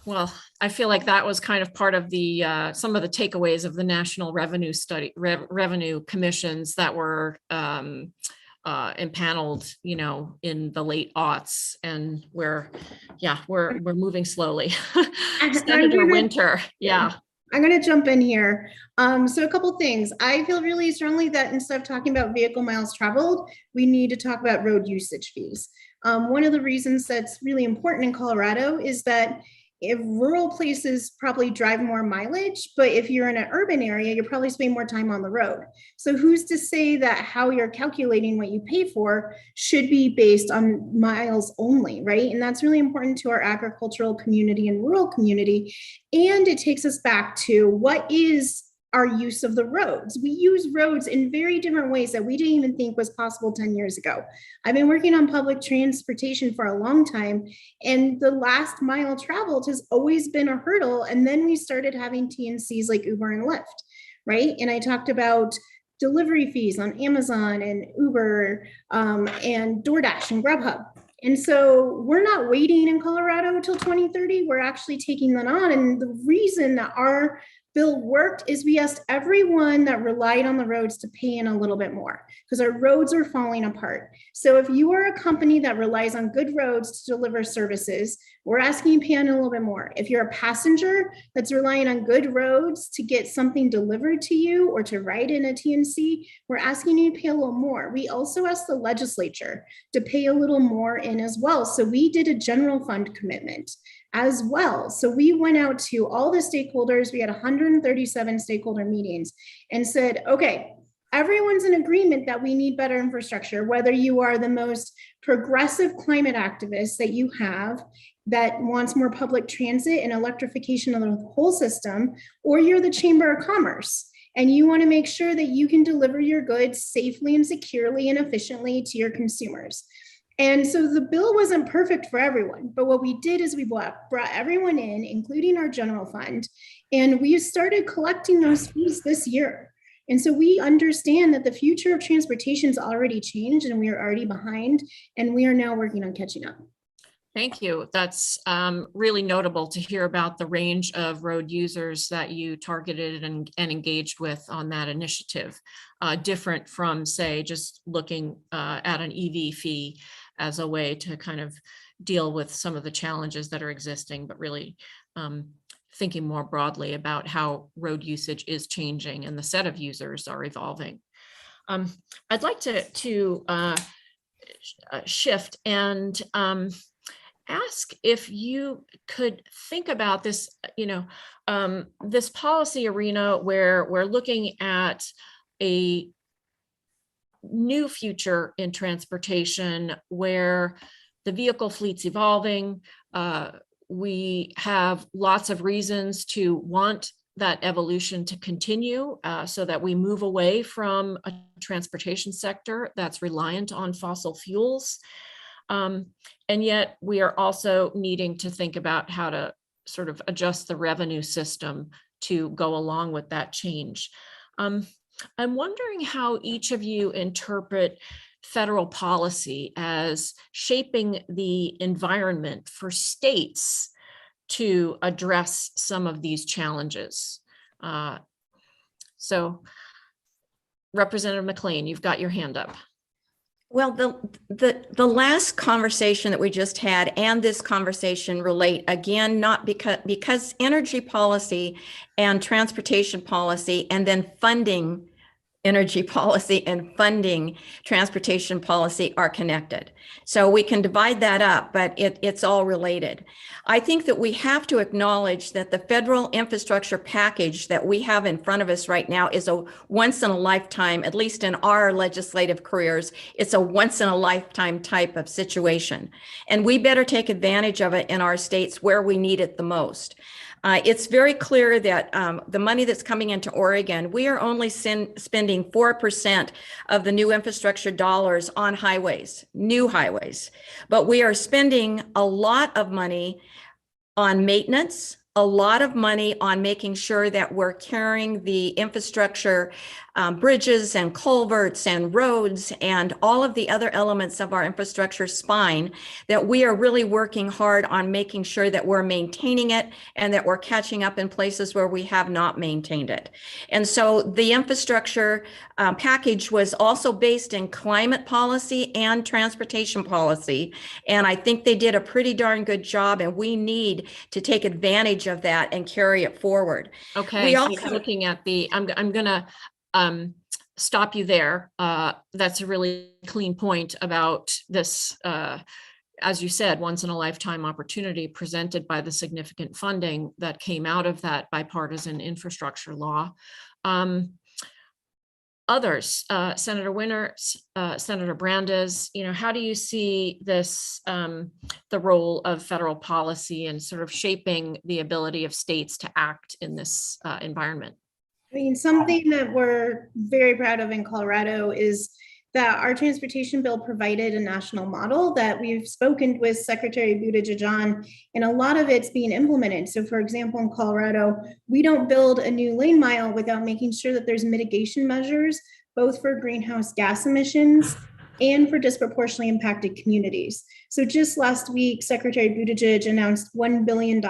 Well, I feel like that was kind of part of the some of the takeaways of the National Revenue Revenue Commissions that were impaneled, in the late aughts, and we're moving slowly. Senator Winter, I'm going to jump in here. So a couple things. I feel really strongly that instead of talking about vehicle miles traveled, we need to talk about road usage fees. One of the reasons that's really important in Colorado is that if rural places probably drive more mileage, but if you're in an urban area, you're probably spending more time on the road. So who's to say that how you're calculating what you pay for should be based on miles only, right? And that's really important to our agricultural community and rural community. And it takes us back to what is our use of the roads. We use roads in very different ways that we didn't even think was possible 10 years ago. I've been working on public transportation for a long time, and the last mile traveled has always been a hurdle. And then we started having TNCs like Uber and Lyft, right? And I talked about delivery fees on Amazon and Uber and DoorDash and Grubhub. And so we're not waiting in Colorado until 2030. We're actually taking that on. And the reason that our bill worked is we asked everyone that relied on the roads to pay in a little bit more because our roads are falling apart. So if you are a company that relies on good roads to deliver services, we're asking you to pay in a little bit more. If you're a passenger that's relying on good roads to get something delivered to you or to ride in a TNC, we're asking you to pay a little more. We also asked the legislature to pay a little more in as well. So we did a general fund commitment as well. So we went out to all the stakeholders. We had 137 stakeholder meetings and said, okay, everyone's in agreement that we need better infrastructure, whether you are the most progressive climate activist that you have that wants more public transit and electrification of the whole system, or you're the Chamber of Commerce and you want to make sure that you can deliver your goods safely and securely and efficiently to your consumers. And so the bill wasn't perfect for everyone, but what we did is we brought everyone in, including our general fund, and we started collecting those fees this year. And so we understand that the future of transportation has already changed and we are already behind, and we are now working on catching up. Thank you. That's really notable to hear about the range of road users that you targeted and engaged with on that initiative, different from, say, just looking at an EV fee as a way to kind of deal with some of the challenges that are existing, but really thinking more broadly about how road usage is changing and the set of users are evolving. I'd like to shift and ask if you could think about this, this policy arena where we're looking at a new future in transportation where the vehicle fleet's evolving. We have lots of reasons to want that evolution to continue so that we move away from a transportation sector that's reliant on fossil fuels. And yet we are also needing to think about how to sort of adjust the revenue system to go along with that change. I'm wondering how each of you interpret federal policy as shaping the environment for states to address some of these challenges. So Representative Mclean, you've got your hand up. Well, the last conversation that we just had and this conversation relate again, not because energy policy and transportation policy and then funding energy policy and funding transportation policy are connected. So we can divide that up, but it's all related. I think that we have to acknowledge that the federal infrastructure package that we have in front of us right now is a once in a lifetime, at least in our legislative careers, it's a once in a lifetime type of situation. And we better take advantage of it in our states where we need it the most. It's very clear that the money that's coming into Oregon, we are only spending 4% of the new infrastructure dollars on highways, new highways, but we are spending a lot of money on maintenance, a lot of money on making sure that we're carrying the infrastructure, bridges and culverts and roads and all of the other elements of our infrastructure spine, that we are really working hard on making sure that we're maintaining it and that we're catching up in places where we have not maintained it. And so the infrastructure package was also based in climate policy and transportation policy. And I think they did a pretty darn good job, and we need to take advantage of that and carry it forward. Okay, We so also- looking at the, I'm gonna stop you there. That's a really clean point about this, as you said, once in a lifetime opportunity presented by the significant funding that came out of that bipartisan infrastructure law. Others, Senator Winters, Senator Brandes, how do you see this, the role of federal policy and sort of shaping the ability of states to act in this environment? I mean, something that we're very proud of in Colorado is that our transportation bill provided a national model that we've spoken with Secretary Buttigieg on, and a lot of it's being implemented. So for example, in Colorado, we don't build a new lane mile without making sure that there's mitigation measures, both for greenhouse gas emissions and for disproportionately impacted communities. So just last week, Secretary Buttigieg announced $1 billion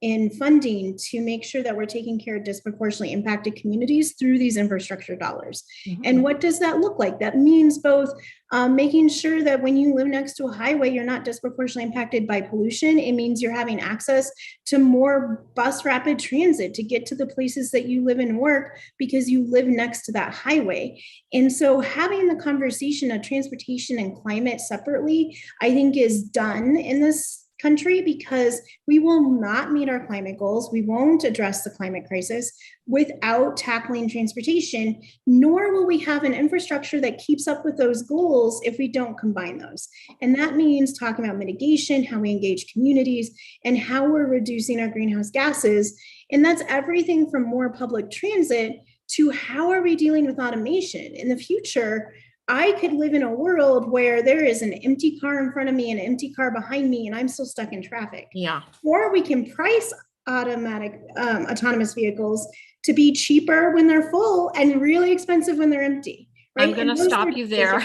in funding to make sure that we're taking care of disproportionately impacted communities through these infrastructure dollars. Mm-hmm. And what does that look like? That means both making sure that when you live next to a highway, you're not disproportionately impacted by pollution. It means you're having access to more bus rapid transit to get to the places that you live and work because you live next to that highway. And so having the conversation of transportation and climate separately, I think is done in this country, because we will not meet our climate goals. We won't address the climate crisis without tackling transportation, nor will we have an infrastructure that keeps up with those goals if we don't combine those. And that means talking about mitigation, how we engage communities, and how we're reducing our greenhouse gases. And that's everything from more public transit to how are we dealing with automation. In the future, I could live in a world where there is an empty car in front of me and an empty car behind me, and I'm still stuck in traffic. Yeah. Or we can price autonomous vehicles to be cheaper when they're full and really expensive when they're empty. Right? I'm going to stop you there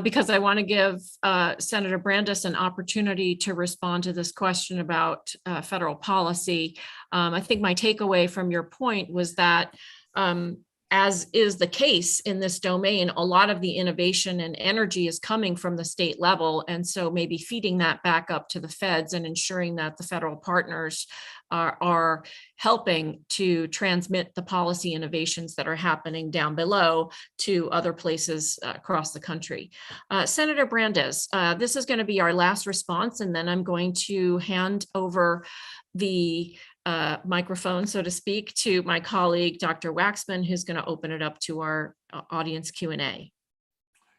because I want to give Senator Brandes an opportunity to respond to this question about federal policy. I think my takeaway from your point was that as is the case in this domain, a lot of the innovation and energy is coming from the state level. And so maybe feeding that back up to the feds and ensuring that the federal partners are helping to transmit the policy innovations that are happening down below to other places across the country. Senator Brandes, this is going to be our last response, and then I'm going to hand over the microphone, so to speak, to my colleague, Dr. Waxman, who's going to open it up to our audience Q&A.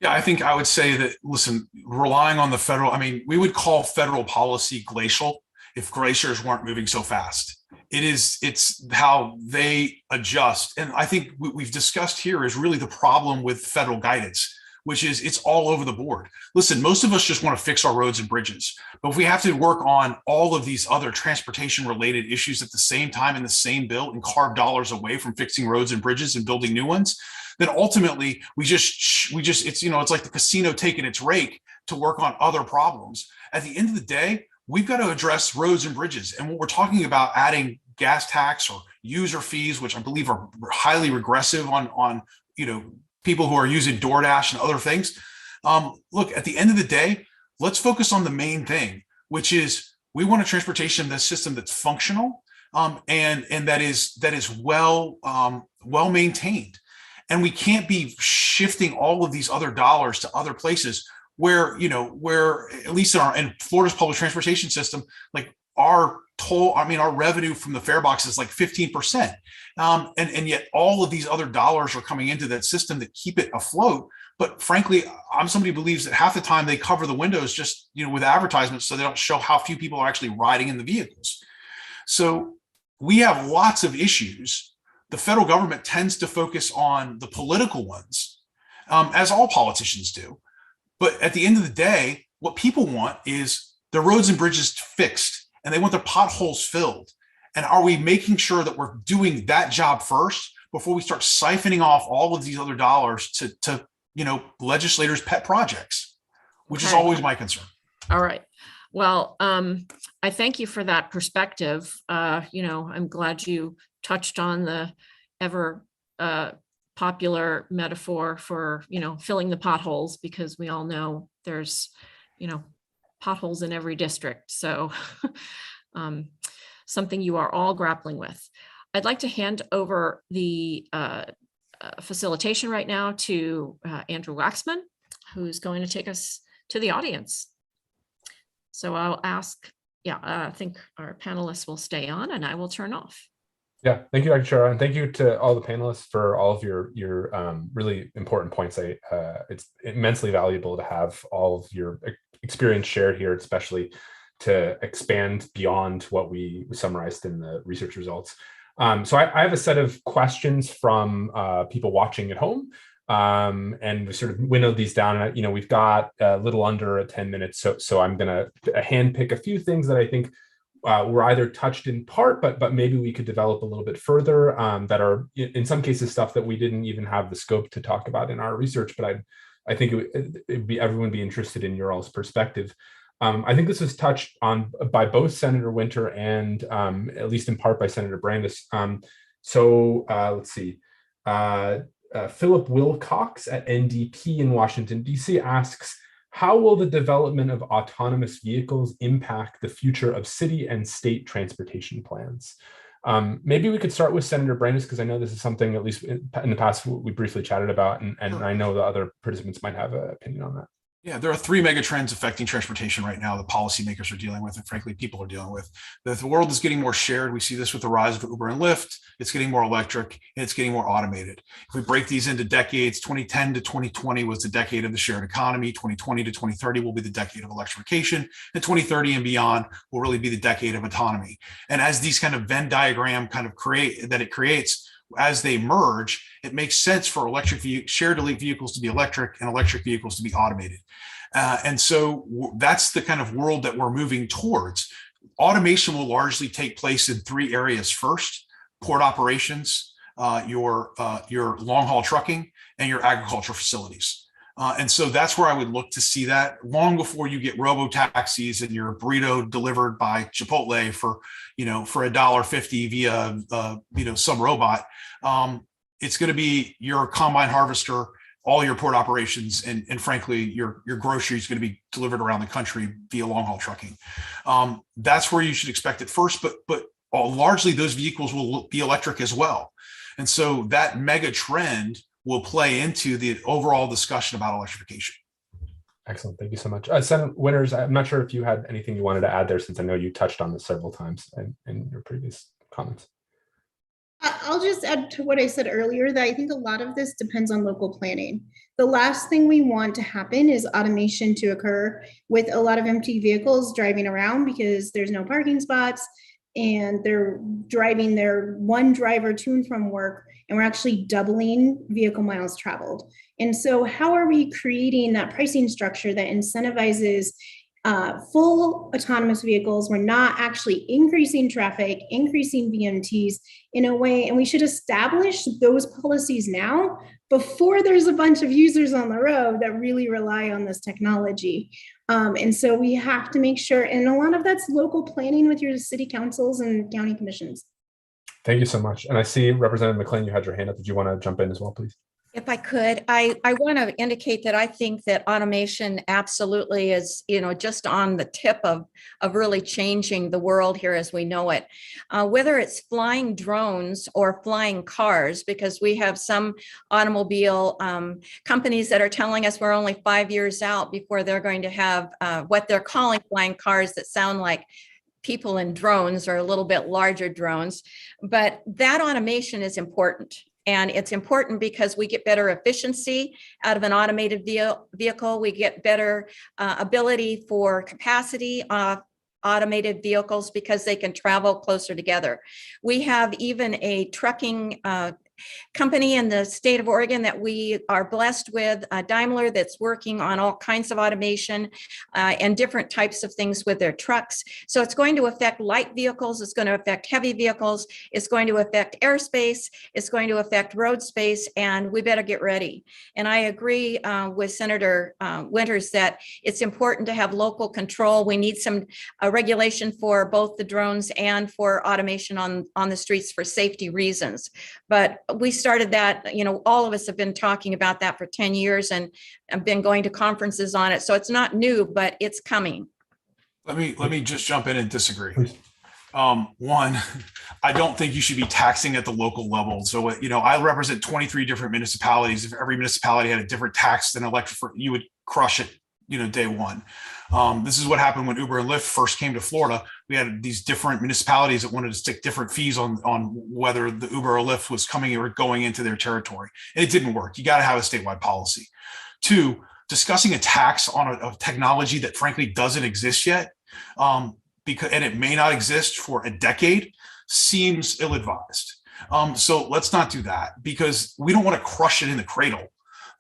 Yeah, I think I would say that, listen, relying on the federal, I mean, we would call federal policy glacial if glaciers weren't moving so fast. It's how they adjust. And I think what we've discussed here is really the problem with federal guidance, which is it's all over the board. Listen, most of us just want to fix our roads and bridges, but if we have to work on all of these other transportation related issues at the same time in the same bill and carve dollars away from fixing roads and bridges and building new ones, then ultimately we just it's, it's like the casino taking its rake to work on other problems. At the end of the day, we've got to address roads and bridges. And when we're talking about adding gas tax or user fees, which I believe are highly regressive on people who are using DoorDash and other things. Look, at the end of the day, let's focus on the main thing, which is we want a transportation system that's functional and that is well maintained. And we can't be shifting all of these other dollars to other places where, where at least in Florida's public transportation system, like our revenue from the fare box is like 15%. And yet all of these other dollars are coming into that system that keep it afloat. But frankly, I'm somebody who believes that half the time they cover the windows just, with advertisements so they don't show how few people are actually riding in the vehicles. So we have lots of issues. The federal government tends to focus on the political ones, as all politicians do. But at the end of the day, what people want is their roads and bridges fixed, and they want their potholes filled. And are we making sure that we're doing that job first before we start siphoning off all of these other dollars to legislators' pet projects, which is always my concern. All right. Well, I thank you for that perspective. I'm glad you touched on the ever popular metaphor for, filling the potholes, because we all know there's, potholes in every district. So something you are all grappling with. I'd like to hand over the facilitation right now to Andrew Waxman, who's going to take us to the audience. So I'll ask, I think our panelists will stay on and I will turn off. Yeah, thank you, Dr. Shara, and thank you to all the panelists for all of your really important points. It's immensely valuable to have all of your experience shared here, especially to expand beyond what we summarized in the research results. So I have a set of questions from people watching at home, and we sort of winnowed these down. We've got a little under 10 minutes, so I'm going to handpick a few things that I think were either touched in part, but maybe we could develop a little bit further, that are in some cases stuff that we didn't even have the scope to talk about in our research. But I think everyone would be interested in your all's perspective. I think this was touched on by both Senator Winter and at least in part by Senator Brandis. Let's see. Philip Wilcox at NDP in Washington, D.C. asks, how will the development of autonomous vehicles impact the future of city and state transportation plans? Maybe we could start with Senator Brandis, because I know this is something, at least in the past, we briefly chatted about, and I know the other participants might have an opinion on that. Yeah, there are three mega trends affecting transportation right now that policymakers are dealing with, and frankly, people are dealing with. The world is getting more shared. We see this with the rise of Uber and Lyft. It's getting more electric, and it's getting more automated. If we break these into decades, 2010 to 2020 was the decade of the shared economy. 2020 to 2030 will be the decade of electrification. And 2030 and beyond will really be the decade of autonomy. And as these kind of Venn diagram kind of creates, as they merge, it makes sense for shared vehicles to be electric and electric vehicles to be automated. And so that's the kind of world that we're moving towards. Automation will largely take place in three areas. First, port operations, your long haul trucking, and your agricultural facilities. And so that's where I would look to see that long before you get robo taxis and your burrito delivered by Chipotle for $1.50 via some robot. It's going to be your combine harvester, all your port operations, and frankly, your groceries going to be delivered around the country via long haul trucking. That's where you should expect it first, but largely those vehicles will be electric as well. And so that mega trend will play into the overall discussion about electrification. Excellent. Thank you so much. Senator Winters, I'm not sure if you had anything you wanted to add there, since I know you touched on this several times in your previous comments. I'll just add to what I said earlier, that I think a lot of this depends on local planning. The last thing we want to happen is automation to occur with a lot of empty vehicles driving around because there's no parking spots and they're driving their one driver to and from work, and we're actually doubling vehicle miles traveled. And so how are we creating that pricing structure that incentivizes full autonomous vehicles? We're not actually increasing traffic, increasing VMTs in a way, and we should establish those policies now before there's a bunch of users on the road that really rely on this technology. And so we have to make sure, and a lot of that's local planning with your city councils and county commissions. Thank you so much. And I see Representative Mclean, you had your hand up. Did you want to jump in as well, please? If I could, I want to indicate that I think that automation absolutely is, just on the tip of really changing the world here as we know it. Whether it's flying drones or flying cars, because we have some automobile companies that are telling us we're only 5 years out before they're going to have what they're calling flying cars that sound like people in drones or a little bit larger drones. But that automation is important. And it's important because we get better efficiency out of an automated vehicle. We get better ability for capacity automated vehicles because they can travel closer together. We have even a trucking company in the state of Oregon that we are blessed with, Daimler, that's working on all kinds of automation and different types of things with their trucks. So it's going to affect light vehicles, it's going to affect heavy vehicles, it's going to affect airspace, it's going to affect road space, and we better get ready. And I agree with Senator Winters that it's important to have local control. We need some regulation for both the drones and for automation on the streets for safety reasons. But we started that, all of us have been talking about that for 10 years and have been going to conferences on it. So it's not new, but it's coming. Let me just jump in and disagree. One, I don't think you should be taxing at the local level. So, I represent 23 different municipalities. If every municipality had a different tax than electric, you would crush it, day one. This is what happened when Uber and Lyft first came to Florida. We had these different municipalities that wanted to stick different fees on whether the Uber or Lyft was coming or going into their territory. And it didn't work. You got to have a statewide policy. Two, discussing a tax on a technology that frankly doesn't exist yet, and it may not exist for a decade, seems ill-advised. So let's not do that because we don't want to crush it in the cradle.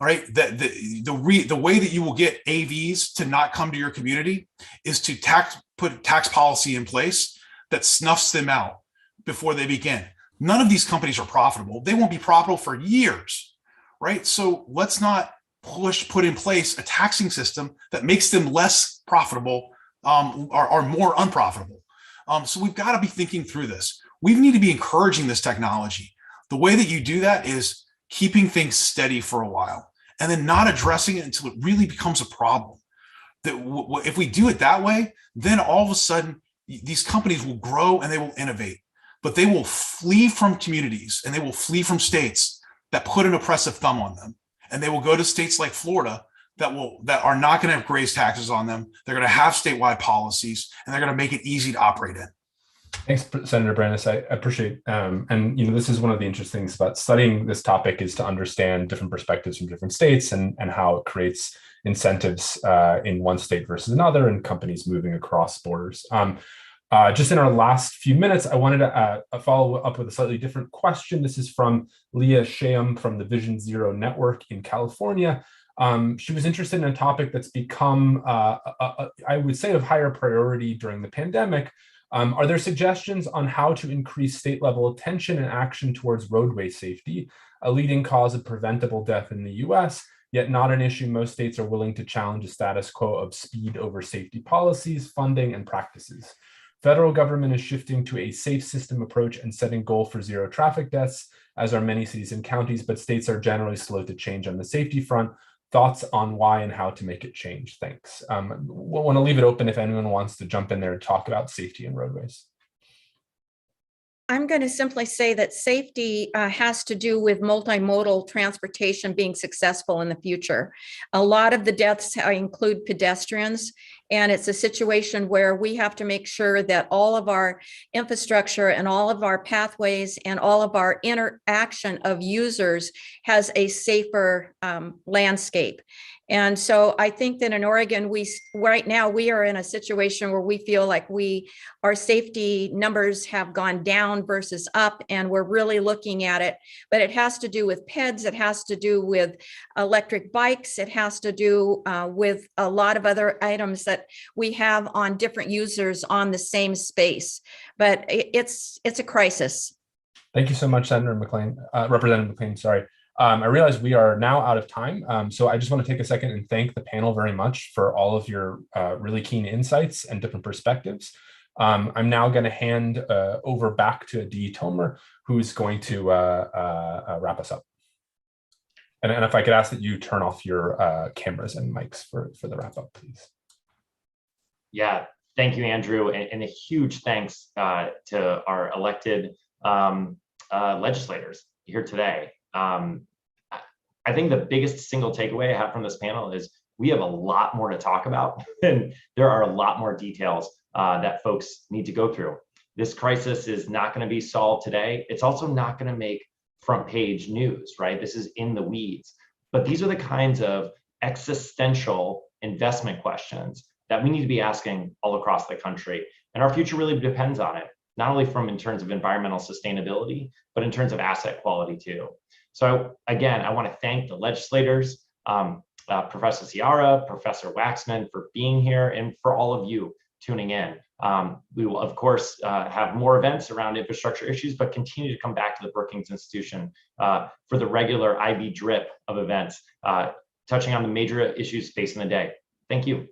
Right, the way that you will get AVs to not come to your community is to put tax policy in place that snuffs them out before they begin. None of these companies are profitable. They won't be profitable for years, right? So let's not put in place a taxing system that makes them less profitable or more unprofitable. So we've got to be thinking through this. We need to be encouraging this technology. The way that you do that is keeping things steady for a while and then not addressing it until it really becomes a problem. That if we do it that way, then all of a sudden these companies will grow and they will innovate, but they will flee from communities and they will flee from states that put an oppressive thumb on them. And they will go to states like Florida that are not going to have raised taxes on them. They're going to have statewide policies and they're going to make it easy to operate in. Thanks, Senator Brandis. I appreciate, and this is one of the interesting things about studying this topic is to understand different perspectives from different states and how it creates incentives in one state versus another and companies moving across borders. Just in our last few minutes, I wanted to follow up with a slightly different question. This is from Leah Sham from the Vision Zero Network in California. She was interested in a topic that's become, I would say, of higher priority during the pandemic. Are there suggestions on how to increase state-level attention and action towards roadway safety, a leading cause of preventable death in the US, yet not an issue most states are willing to challenge the status quo of speed over safety policies, funding, and practices? Federal government is shifting to a safe system approach and setting goal for zero traffic deaths, as are many cities and counties, but states are generally slow to change on the safety front. Thoughts on why and how to make it change? Thanks. We'll want to leave it open if anyone wants to jump in there and talk about safety in roadways. I'm going to simply say that safety has to do with multimodal transportation being successful in the future. A lot of the deaths include pedestrians, and it's a situation where we have to make sure that all of our infrastructure and all of our pathways and all of our interaction of users has a safer landscape. And so I think that in Oregon, right now we are in a situation where we feel like our safety numbers have gone down versus up, and we're really looking at it. But it has to do with PEDs, it has to do with electric bikes, it has to do with a lot of other items that we have on different users on the same space. But it's a crisis. Thank you so much, Senator Mclean, Representative Mclean, sorry. I realize we are now out of time, so I just want to take a second and thank the panel very much for all of your really keen insights and different perspectives. I'm now going to hand over back to Dee Tomer, who's going to wrap us up. And if I could ask that you turn off your cameras and mics for the wrap up, please. Yeah, thank you, Andrew. And a huge thanks to our elected legislators here today. I think the biggest single takeaway I have from this panel is we have a lot more to talk about, and there are a lot more details that folks need to go through. This crisis is not going to be solved today. It's also not going to make front page news, right? This is in the weeds. But these are the kinds of existential investment questions that we need to be asking all across the country. And our future really depends on it, not only from in terms of environmental sustainability, but in terms of asset quality too. So again, I want to thank the legislators, Professor Ciara, Professor Waxman for being here, and for all of you tuning in. We will, of course, have more events around infrastructure issues, but continue to come back to the Brookings Institution for the regular IB drip of events, touching on the major issues facing the day. Thank you.